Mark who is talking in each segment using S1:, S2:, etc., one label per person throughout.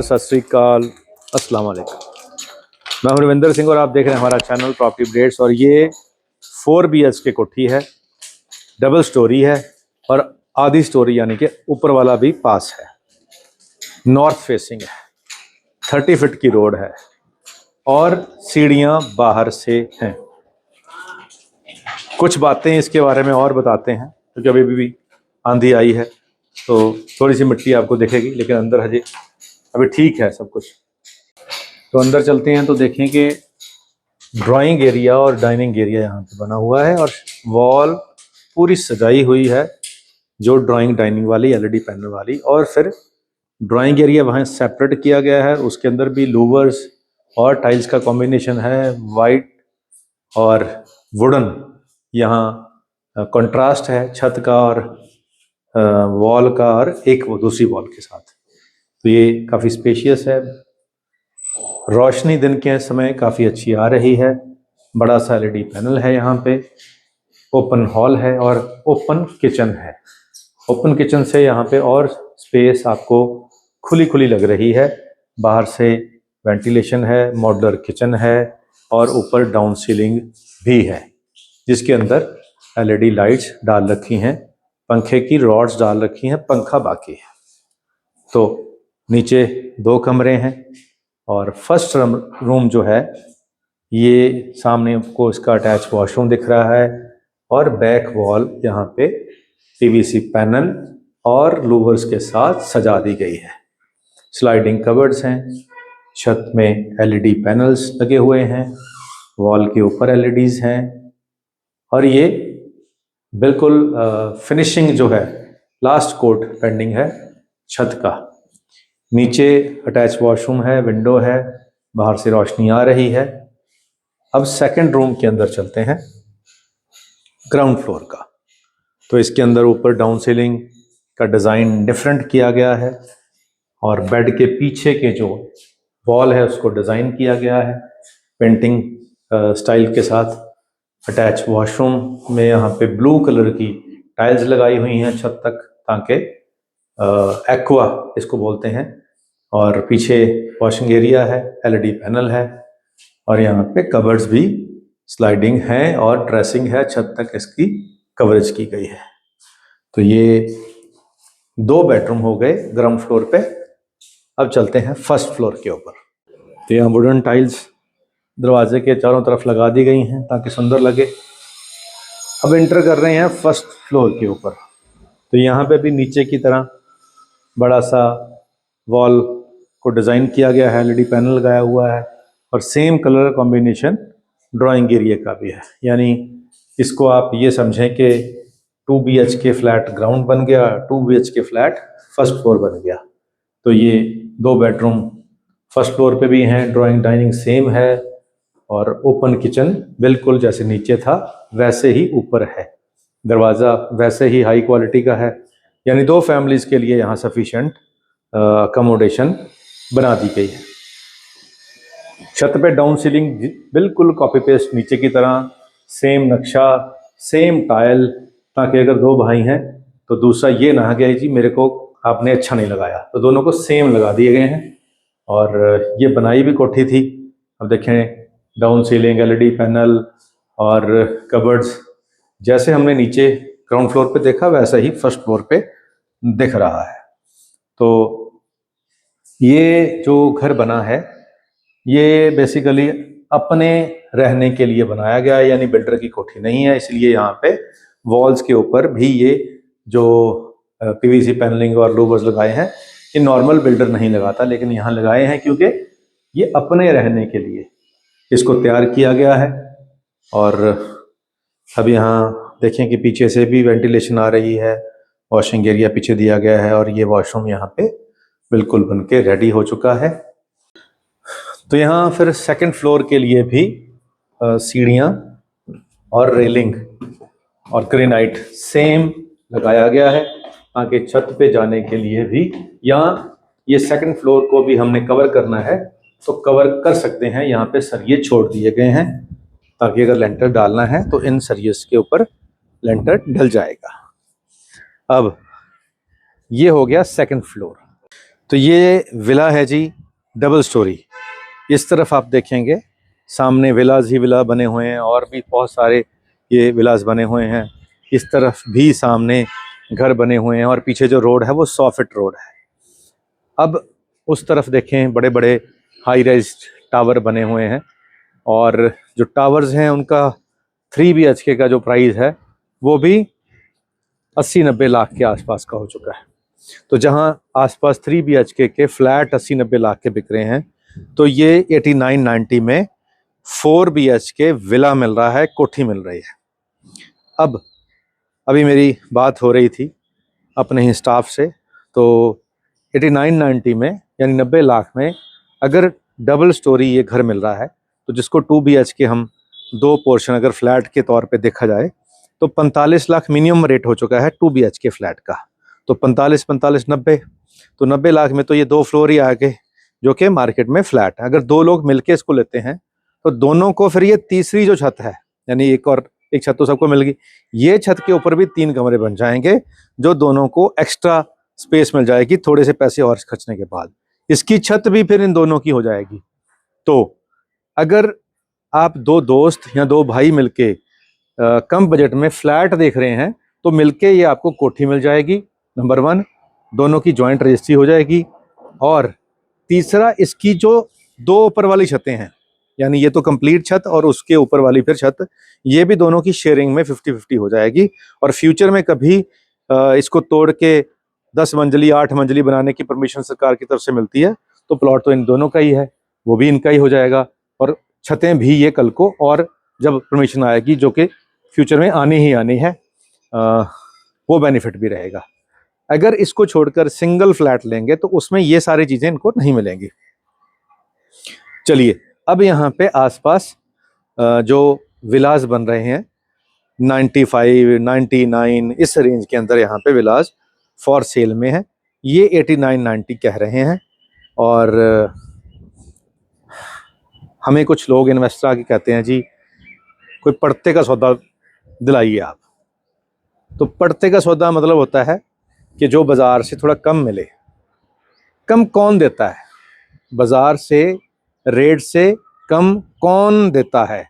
S1: नमस्कार, सत श्री अकाल, अस्सलाम वालेकुम। मैं हूं रविंदर सिंह और आप देख रहे हैं हमारा चैनल प्रॉपर्टी अपडेट्स। और ये 4 BHK कोठी है, डबल स्टोरी है और आधी स्टोरी यानी कि ऊपर वाला भी पास है। नॉर्थ फेसिंग है, 30 फीट की रोड है और सीढ़ियां बाहर से हैं। कुछ बातें इसके बारे में और बताते हैं क्योंकि अभी भी आंधी आई है तो थोड़ी सी मिट्टी आपको दिखेगी, लेकिन अंदर अभी ठीक है सब कुछ। तो अंदर चलते हैं तो देखें कि ड्राइंग एरिया और डाइनिंग एरिया यहाँ पे बना हुआ है और वॉल पूरी सजाई हुई है, जो ड्राइंग डाइनिंग वाली LED पैनल वाली। और फिर ड्राइंग एरिया वहाँ सेपरेट किया गया है, उसके अंदर भी लूवर्स और टाइल्स का कॉम्बिनेशन है, वाइट और वुडन। यहाँ कंट्रास्ट है छत का और वॉल का और एक वो दूसरी वॉल के साथ। तो ये काफ़ी स्पेशियस है। रोशनी दिन के समय काफ़ी अच्छी आ रही है। बड़ा सा LED पैनल है यहाँ पे। ओपन हॉल है और ओपन किचन है। ओपन किचन से यहाँ पे और स्पेस आपको खुली खुली लग रही है। बाहर से वेंटिलेशन है, मॉड्यूलर किचन है और ऊपर डाउन सीलिंग भी है, जिसके अंदर LED लाइट्स डाल रखी हैं, पंखे की रॉड्स डाल रखी हैं, पंखा बाकी है। तो नीचे 2 कमरे हैं और फर्स्ट रूम जो है ये सामने को इसका अटैच वॉशरूम दिख रहा है और बैक वॉल यहाँ पे PVC पैनल और लूवर्स के साथ सजा दी गई है। स्लाइडिंग कबर्ड्स हैं, छत में LED पैनल्स लगे हुए हैं, वॉल के ऊपर LEDs हैं और ये बिल्कुल फिनिशिंग जो है, लास्ट कोट पेंडिंग है छत का। नीचे अटैच वॉशरूम है, विंडो है, बाहर से रोशनी आ रही है। अब सेकंड रूम के अंदर चलते हैं, ग्राउंड फ्लोर का। तो इसके अंदर ऊपर डाउन सीलिंग का डिज़ाइन डिफरेंट किया गया है और बेड के पीछे के जो वॉल है उसको डिज़ाइन किया गया है पेंटिंग स्टाइल के साथ। अटैच वॉशरूम में यहाँ पे ब्लू कलर की टाइल्स लगाई हुई हैं छत तक, ताकि एक्वा इसको बोलते हैं। और पीछे वॉशिंग एरिया है, LED पैनल है और यहाँ पे कबर्ड्स भी स्लाइडिंग हैं और ड्रेसिंग है, छत तक इसकी कवरेज की गई है। तो ये 2 बेडरूम हो गए ग्राउंड फ्लोर पे। अब चलते हैं फर्स्ट फ्लोर के ऊपर। तो यहाँ वुडन टाइल्स दरवाजे के चारों तरफ लगा दी गई हैं ताकि सुंदर लगे। अब एंटर कर रहे हैं फर्स्ट फ्लोर के ऊपर। तो यहाँ पे भी नीचे की तरह बड़ा सा वॉल को डिज़ाइन किया गया है, LED पैनल लगाया हुआ है और same colour combination drawing area का भी है। यानी इसको आप ये समझें कि 2 BHK फ्लैट ग्राउंड बन गया, 2 BHK फ्लैट फर्स्ट फ्लोर बन गया। तो ये 2 बेडरूम फर्स्ट फ्लोर पे भी हैं, ड्राइंग डाइनिंग सेम है और ओपन किचन बिल्कुल जैसे नीचे था वैसे ही ऊपर है। दरवाज़ा वैसे ही हाई क्वालिटी का है, यानी 2 फैमिलीज़ के लिए यहाँ सफिशेंट अकोमोडेशन बना दी गई है। छत पे डाउन सीलिंग बिल्कुल कॉपी पेस्ट नीचे की तरह, सेम नक्शा, सेम टाइल, ताकि अगर 2 भाई हैं तो दूसरा ये ना कहे जी मेरे को आपने अच्छा नहीं लगाया, तो दोनों को सेम लगा दिए गए हैं। और ये बनाई भी कोठी थी। अब देखें डाउन सीलिंग, LED पैनल और कबर्ड्स जैसे हमने नीचे ग्राउंड फ्लोर पे देखा वैसा ही फर्स्ट फ्लोर पे दिख रहा है। तो ये जो घर बना है ये बेसिकली अपने रहने के लिए बनाया गया है, यानी बिल्डर की कोठी नहीं है। इसलिए यहाँ पे वॉल्स के ऊपर भी ये जो PVC पैनलिंग और लूवर्स लगाए हैं, ये नॉर्मल बिल्डर नहीं लगाता, लेकिन यहाँ लगाए हैं क्योंकि ये अपने रहने के लिए इसको तैयार किया गया है। और अब यहाँ देखें कि पीछे से भी वेंटिलेशन आ रही है, वॉशिंग एरिया पीछे दिया गया है और ये वॉशरूम यहाँ पे बिल्कुल बनके रेडी हो चुका है। तो यहाँ फिर सेकंड फ्लोर के लिए भी सीढ़ियाँ और रेलिंग और ग्रेनाइट सेम लगाया गया है, ताकि छत पे जाने के लिए भी, यहाँ ये सेकंड फ्लोर को भी हमने कवर करना है तो कवर कर सकते हैं। यहाँ पे सरिये छोड़ दिए गए हैं ताकि अगर लेंटर डालना है तो इन सरिये के ऊपर लेंटर डल जाएगा। अब ये हो गया सेकंड फ्लोर। तो ये विला है जी, डबल स्टोरी। इस तरफ आप देखेंगे सामने विलाज ही विला बने हुए हैं और भी बहुत सारे ये विलाज बने हुए हैं। इस तरफ भी सामने घर बने हुए हैं और पीछे जो रोड है वो 100 फीट रोड है। अब उस तरफ देखें, बड़े बड़े हाई राइज टावर बने हुए हैं और जो टावर्स हैं उनका 3 BHK का जो प्राइस है वो भी 80-90 लाख के आसपास का हो चुका है। तो जहां आसपास 3 BHK के फ्लैट 80-90 लाख के बिक रहे हैं, तो ये 89-90 में 4 BHK विला मिल रहा है, कोठी मिल रही है। अब अभी मेरी बात हो रही थी अपने ही स्टाफ से, तो 89-90 में यानी 90 लाख में अगर डबल स्टोरी ये घर मिल रहा है, तो जिसको 2 BHK हम 2 पोर्शन अगर फ्लैट के तौर पे देखा जाए तो 45 लाख मिनिमम रेट हो चुका है 2 BHK फ्लैट का। तो 45-45-90, तो 90 लाख में तो ये 2 फ्लोर ही आ गए जो कि मार्केट में फ्लैट है। अगर 2 लोग मिलके इसको लेते हैं तो दोनों को फिर ये तीसरी जो छत है, यानी एक छत तो सबको मिल गई, ये छत के ऊपर भी 3 कमरे बन जाएंगे जो दोनों को एक्स्ट्रा स्पेस मिल जाएगी थोड़े से पैसे और खर्चने के बाद। इसकी छत भी फिर इन दोनों की हो जाएगी। तो अगर आप 2 दोस्त या 2 भाई मिलके कम बजट में फ्लैट देख रहे हैं तो मिलके ये आपको कोठी मिल जाएगी, नंबर 1, दोनों की जॉइंट रजिस्ट्री हो जाएगी। और तीसरा, इसकी जो 2 ऊपर वाली छतें हैं, यानी ये तो कंप्लीट छत और उसके ऊपर वाली फिर छत, ये भी दोनों की शेयरिंग में 50-50 हो जाएगी। और फ्यूचर में कभी इसको तोड़ के 10 मंजिली 8 मंजिली बनाने की परमिशन सरकार की तरफ से मिलती है तो प्लॉट तो इन दोनों का ही है, वो भी इनका ही हो जाएगा और छतें भी ये कल को, और जब परमिशन आएगी जो कि फ्यूचर में आनी ही आनी है, वो बेनिफिट भी रहेगा। अगर इसको छोड़कर सिंगल फ्लैट लेंगे तो उसमें ये सारी चीज़ें इनको नहीं मिलेंगी। चलिए, अब यहाँ पे आसपास जो विलास बन रहे हैं 95, 99 इस रेंज के अंदर यहाँ पे विलास फॉर सेल में है। ये 89-90 कह रहे हैं और हमें कुछ लोग इन्वेस्टर आके कहते हैं जी कोई पड़ते का सौदा दिलाइए आप। तो पड़ते का सौदा मतलब होता है कि जो बाज़ार से थोड़ा कम मिले। कम कौन देता है? बाज़ार से रेट से कम कौन देता है?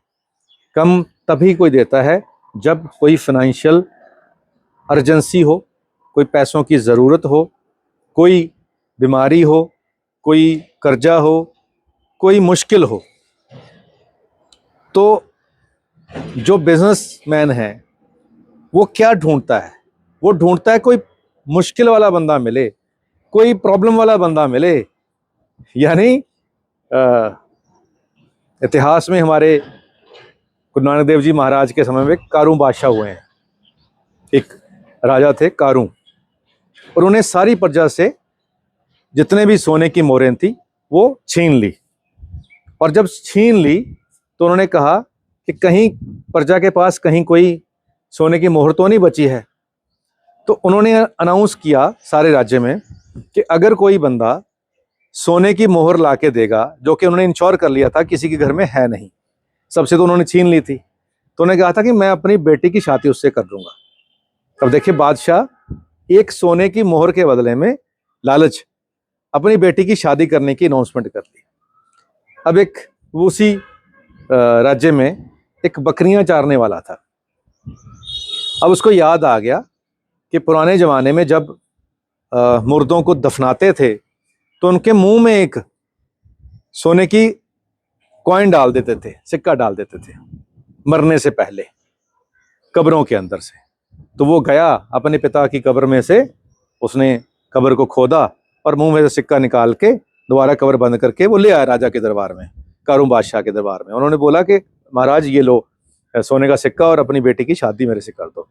S1: कम तभी कोई देता है जब कोई फाइनेंशियल अर्जेंसी हो, कोई पैसों की ज़रूरत हो, कोई बीमारी हो, कोई कर्जा हो, कोई मुश्किल हो। तो जो बिजनेसमैन है वो क्या ढूंढता है? वो ढूंढता है कोई मुश्किल वाला बंदा मिले, कोई प्रॉब्लम वाला बंदा मिले। यानी इतिहास में हमारे गुरु नानक देव जी महाराज के समय में कारू बादशाह हुए हैं। एक राजा थे कारू, और उन्हें सारी प्रजा से जितने भी सोने की मोहरें थी वो छीन ली। और जब छीन ली तो उन्होंने कहा कि कहीं प्रजा के पास कहीं कोई सोने की मोहर तो नहीं बची है। तो उन्होंने अनाउंस किया सारे राज्य में कि अगर कोई बंदा सोने की मोहर ला के देगा, जो कि उन्होंने इंश्योर कर लिया था किसी के घर में है नहीं, सबसे तो उन्होंने छीन ली थी, तो उन्होंने कहा था कि मैं अपनी बेटी की शादी उससे कर दूंगा। अब देखिए, बादशाह एक सोने की मोहर के बदले में लालच अपनी बेटी की शादी करने की अनाउंसमेंट कर दी। अब एक उसी राज्य में एक बकरियां चारने वाला था। अब उसको याद आ गया कि पुराने ज़माने में जब मुर्दों को दफनाते थे तो उनके मुंह में एक सोने की कॉइन डाल देते थे, सिक्का डाल देते थे मरने से पहले कब्रों के अंदर से। तो वो गया अपने पिता की कब्र में से, उसने कब्र को खोदा और मुंह में से सिक्का निकाल के दोबारा कब्र बंद करके वो ले आया राजा के दरबार में, कारू बादशाह के दरबार में। उन्होंने बोला कि महाराज ये लो सोने का सिक्का और अपनी बेटी की शादी मेरे से कर दो।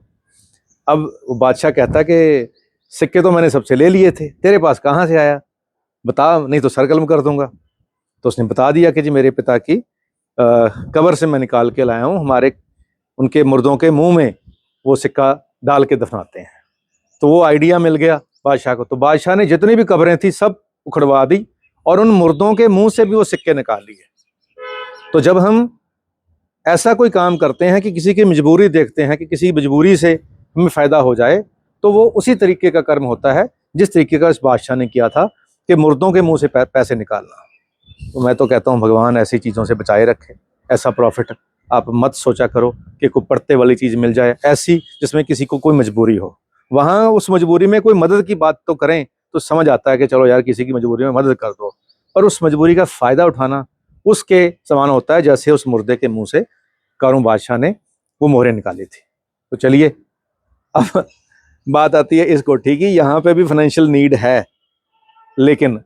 S1: अब वो बादशाह कहता कि सिक्के तो मैंने सबसे ले लिए थे, तेरे पास कहाँ से आया, बता, नहीं तो सरकलम कर दूंगा। तो उसने बता दिया कि जी मेरे पिता की कब्र से मैं निकाल के लाया हूँ, हमारे उनके मुर्दों के मुंह में वो सिक्का डाल के दफनाते हैं। तो वो आइडिया मिल गया बादशाह को। तो बादशाह ने जितनी भी कब्रें थी सब उखड़वा दी और उन मुर्दों के मुंह से भी वो सिक्के निकाल लिए। तो जब हम ऐसा कोई काम करते हैं कि किसी की मजबूरी देखते हैं कि किसी मजबूरी से हमें फ़ायदा हो जाए, तो वो उसी तरीके का कर्म होता है जिस तरीके का इस बादशाह ने किया था। कि मुर्दों के मुंह से पैसे निकालना। तो मैं तो कहता हूँ भगवान ऐसी चीज़ों से बचाए रखे। ऐसा प्रॉफिट आप मत सोचा करो कि कोई पड़ते वाली चीज़ मिल जाए ऐसी जिसमें किसी को कोई मजबूरी हो। वहाँ उस मजबूरी में कोई मदद की बात तो करें तो समझ आता है कि चलो यार किसी की मजबूरी में मदद कर दो, पर उस मजबूरी का फ़ायदा उठाना उसके समान होता है जैसे उस मुर्दे के मुंह से कारूं बादशाह ने वो मोहरें निकाली थी। तो चलिए अब बात आती है इस कोठी की। यहाँ पे भी फाइनेंशियल नीड है, लेकिन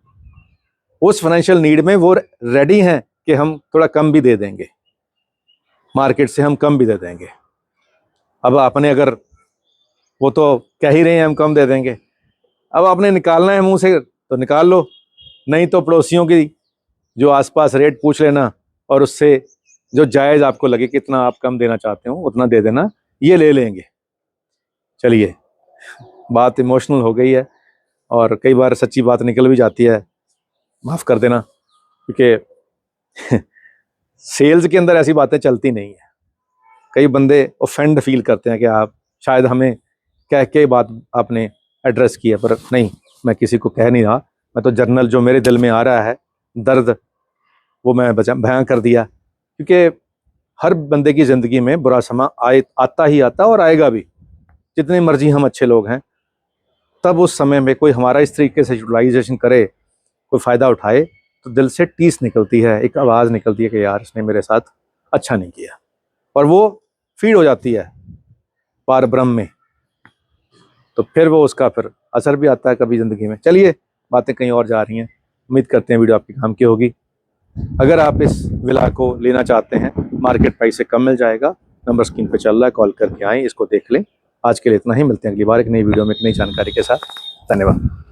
S1: उस फाइनेंशियल नीड में वो रेडी हैं कि हम थोड़ा कम भी दे देंगे, मार्केट से हम कम भी दे देंगे। अब आपने अगर, वो तो कह ही रहे हैं हम कम दे देंगे, अब आपने निकालना है मुंह से तो निकाल लो, नहीं तो पड़ोसियों की जो आसपास रेट पूछ लेना और उससे जो जायज़ आपको लगे कितना आप कम देना चाहते हो उतना दे देना, ये ले लेंगे। चलिए बात इमोशनल हो गई है और कई बार सच्ची बात निकल भी जाती है, माफ़ कर देना, क्योंकि सेल्स के अंदर ऐसी बातें चलती नहीं है। कई बंदे ऑफेंड फील करते हैं कि आप शायद हमें कह के बात आपने एड्रेस की है, पर नहीं, मैं किसी को कह नहीं रहा। मैं तो जर्नल जो मेरे दिल में आ रहा है दर्द वो मैं बयां कर दिया, क्योंकि हर बंदे की ज़िंदगी में बुरा समा आता ही आता और आएगा भी। जितने मर्जी हम अच्छे लोग हैं, तब उस समय में कोई हमारा इस तरीके से यूटिलाइजेशन करे, कोई फ़ायदा उठाए, तो दिल से टीस निकलती है, एक आवाज़ निकलती है कि यार इसने मेरे साथ अच्छा नहीं किया, और वो फीड हो जाती है पार ब्रह्म में, तो फिर वो उसका फिर असर भी आता है कभी ज़िंदगी में। चलिए बातें कहीं और जा रही हैं, उम्मीद करते हैं वीडियो आपके काम की होगी। अगर आप इस विला को लेना चाहते हैं, मार्केट प्राइस से कम मिल जाएगा, नंबर स्क्रीन पे चल रहा है, कॉल करके आएँ, इसको देख लें। आज के लिए इतना ही, मिलते हैं अगली बार एक नई वीडियो में एक नई जानकारी के साथ। धन्यवाद।